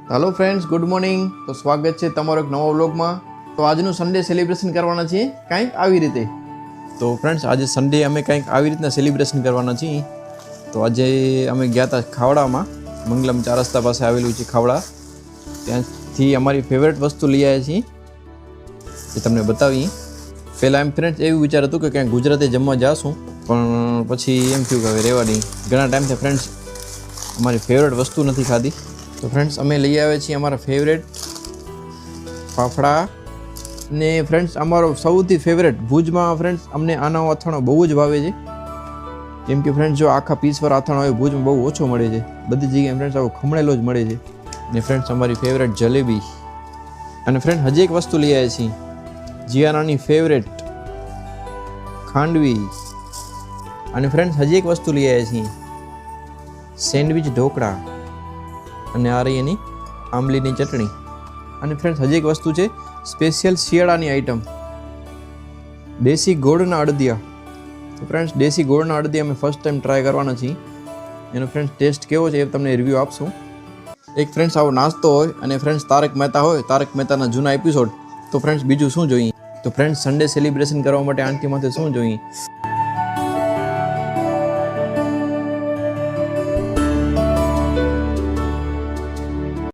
Hello friends, good morning. તો સ્વાગત છે તમારો એક નવા વ્લોગમાં. તો આજનું સન્ડે સેલિબ્રેશન કરવાના છીએ કંઈક આવી રીતે. તો ફ્રેન્ડ્સ, આજે સન્ડે અમે કંઈક આવી રીતના સેલિબ્રેશન કરવાના છીએ. તો આજે અમે ગયા હતા ખાવડામાં, મંગલમ 4 રસ્તા પાસે આવેલું છે ખાવડા. ત્યાંથી અમારી ફેવરેટ વસ્તુ લઈ આવ્યા છીએ, એ તમને બતાવીએ. પહેલાં એમ ફ્રેન્ડ્સ એવું વિચાર હતું કે ક્યાંક ગુજરાતી જમવા જાશું, પણ પછી એમ થયું કે હવે રહેવા દઈએ. ઘણા ટાઈમથી ફ્રેન્ડ્સ અમારી ફેવરેટ વસ્તુ નથી ખાધી. તો ફ્રેન્ડ્સ અમે લઈ આવ્યા છીએ અમારા ફેવરેટ ફાફડા. ને ફ્રેન્ડ્સ અમારો સૌથી ફેવરેટ ભુજમાં ફ્રેન્ડ્સ અમને આનો અથાણો બહુ જ ભાવે છે. કેમ કે ફ્રેન્ડ્સ જો આખા પીસવાળો અથાણો હોય ભુજમાં બહુ ઓછો મળે છે, બધી જગ્યાએ ફ્રેન્ડ્સ આવો ખમણેલો જ મળે છે. ને ફ્રેન્ડ્સ અમારી ફેવરેટ જલેબી. અને ફ્રેન્ડ હજી એક વસ્તુ લઈ આવ્યા છીએ, જીયાનાની ફેવરેટ ખાંડવી. અને ફ્રેન્ડ્સ હજી એક વસ્તુ લઈ આવ્યા છીએ, સેન્ડવિચ ઢોકળા. અને આ રહી એની આંબલીની ચટણી. અને ફ્રેન્ડ્સ હજી એક વસ્તુ છે સ્પેશિયલ શિયાળાની આઈટમ, દેશી ગોળના અડદિયા. તો ફ્રેન્ડ્સ દેશી ગોળના અડદિયા અમે ફર્સ્ટ ટાઈમ ટ્રાય કરવાના છીએ. એનો ફ્રેન્ડ્સ ટેસ્ટ કેવો છે એ તમને રિવ્યૂ આપશું. એક ફ્રેન્ડ્સ આવો નાસ્તો હોય અને ફ્રેન્ડ્સ તારક મહેતા હોય, તારક મહેતાના જૂના એપિસોડ. તો ફ્રેન્ડ્સ બીજું શું જોઈએ? તો ફ્રેન્ડ્સ સન્ડે સેલિબ્રેશન કરવા માટે આંટીમાંથી શું જોઈએ?